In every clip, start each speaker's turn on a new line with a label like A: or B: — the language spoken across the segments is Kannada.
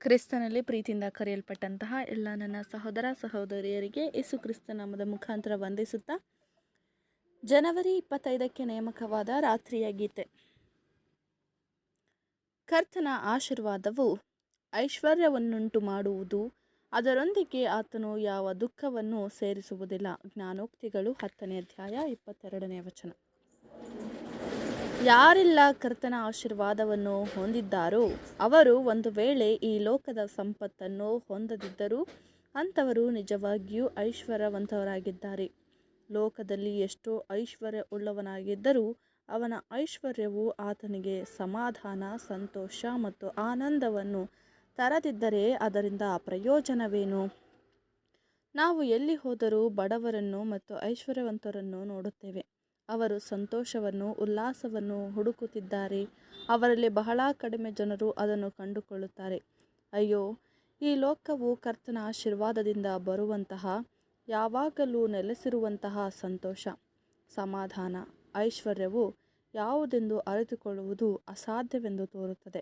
A: ಕ್ರಿಸ್ತನಲ್ಲಿ ಪ್ರೀತಿಯಿಂದ ಕರೆಯಲ್ಪಟ್ಟಂತಹ ಎಲ್ಲ ನನ್ನ ಸಹೋದರ ಸಹೋದರಿಯರಿಗೆ ಯೇಸು ಕ್ರಿಸ್ತ ನಾಮದ ಮುಖಾಂತರ ವಂದಿಸುತ್ತಾ, ಜನವರಿ 25ಕ್ಕೆ ನೇಮಕವಾದ ರಾತ್ರಿಯ ಗೀತೆ. ಕರ್ತನ ಆಶೀರ್ವಾದವು ಐಶ್ವರ್ಯವನ್ನುಂಟು ಮಾಡುವುದು, ಅದರೊಂದಿಗೆ ಆತನು ಯಾವ ದುಃಖವನ್ನು ಸೇರಿಸುವುದಿಲ್ಲ. ಜ್ಞಾನೋಕ್ತಿಗಳು 10ನೇ ಅಧ್ಯಾಯ 22ನೇ ವಚನ. ಯಾರೆಲ್ಲ ಕರ್ತನ ಆಶೀರ್ವಾದವನ್ನು ಹೊಂದಿದ್ದಾರೋ ಅವರು ಒಂದು ವೇಳೆ ಈ ಲೋಕದ ಸಂಪತ್ತನ್ನು ಹೊಂದದಿದ್ದರೂ ಅಂಥವರು ನಿಜವಾಗಿಯೂ ಐಶ್ವರ್ಯವಂತರಾಗಿದ್ದಾರೆ. ಲೋಕದಲ್ಲಿ ಎಷ್ಟೋ ಐಶ್ವರ್ಯ ಉಳ್ಳವನಾಗಿದ್ದರೂ ಅವನ ಐಶ್ವರ್ಯವು ಆತನಿಗೆ ಸಮಾಧಾನ, ಸಂತೋಷ ಮತ್ತು ಆನಂದವನ್ನು ತರದಿದ್ದರೆ ಅದರಿಂದ ಪ್ರಯೋಜನವೇನು? ನಾವು ಎಲ್ಲಿ ಹೋದರೂ ಬಡವರನ್ನು ಮತ್ತು ಐಶ್ವರ್ಯವಂತರನ್ನು ನೋಡುತ್ತೇವೆ. ಅವರು ಸಂತೋಷವನ್ನು, ಉಲ್ಲಾಸವನ್ನು ಹುಡುಕುತ್ತಿದ್ದಾರೆ. ಅವರಲ್ಲಿ ಬಹಳ ಕಡಿಮೆ ಜನರು ಅದನ್ನು ಕಂಡುಕೊಳ್ಳುತ್ತಾರೆ. ಅಯ್ಯೋ, ಈ ಲೋಕವು ಕರ್ತನ ಆಶೀರ್ವಾದದಿಂದ ಬರುವಂತಹ, ಯಾವಾಗಲೂ ನೆಲೆಸಿರುವಂತಹ ಸಂತೋಷ, ಸಮಾಧಾನ, ಐಶ್ವರ್ಯವು ಯಾವುದೆಂದು ಅರಿತುಕೊಳ್ಳುವುದು ಅಸಾಧ್ಯವೆಂದು ತೋರುತ್ತದೆ.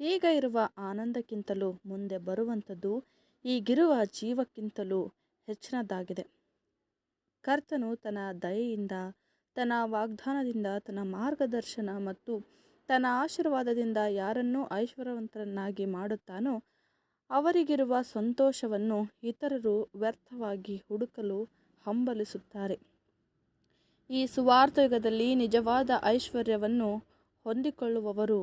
A: ಈಗ ಇರುವ ಆನಂದಕ್ಕಿಂತಲೂ ಮುಂದೆ ಬರುವಂಥದ್ದು ಈಗಿರುವ ಜೀವಕ್ಕಿಂತಲೂ ಹೆಚ್ಚಿನದಾಗಿದೆ. ಕರ್ತನು ತನ್ನ ದಯೆಯಿಂದ, ತನ್ನ ವಾಗ್ದಾನದಿಂದ, ತನ್ನ ಮಾರ್ಗದರ್ಶನ ಮತ್ತು ತನ್ನ ಆಶೀರ್ವಾದದಿಂದ ಯಾರನ್ನೂ ಐಶ್ವರ್ಯವಂತರನ್ನಾಗಿ ಮಾಡುತ್ತಾನೋ ಅವರಿಗಿರುವ ಸಂತೋಷವನ್ನು ಇತರರು ವ್ಯರ್ಥವಾಗಿ ಹುಡುಕಲು ಹಂಬಲಿಸುತ್ತಾರೆ. ಈ ಸುವಾರ್ಥ ಯುಗದಲ್ಲಿ ನಿಜವಾದ ಐಶ್ವರ್ಯವನ್ನು ಹೊಂದಿಕೊಳ್ಳುವವರು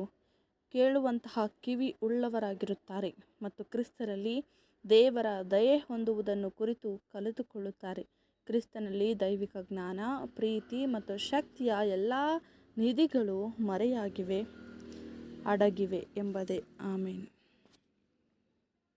A: ಕೇಳುವಂತಹ ಕಿವಿ ಉಳ್ಳವರಾಗಿರುತ್ತಾರೆ ಮತ್ತು ಕ್ರಿಸ್ತರಲ್ಲಿ ದೇವರ ದಯೆ ಹೊಂದುವುದನ್ನು ಕುರಿತು ಕಲಿತುಕೊಳ್ಳುತ್ತಾರೆ. ಕ್ರಿಸ್ತನಲ್ಲಿ ದೈವಿಕ ಜ್ಞಾನ, ಪ್ರೀತಿ ಮತ್ತು ಶಕ್ತಿಯ ಎಲ್ಲ ನಿಧಿಗಳು ಮರೆಯಾಗಿವೆ, ಅಡಗಿವೆ ಎಂಬುದೇ. ಆಮೆನ್.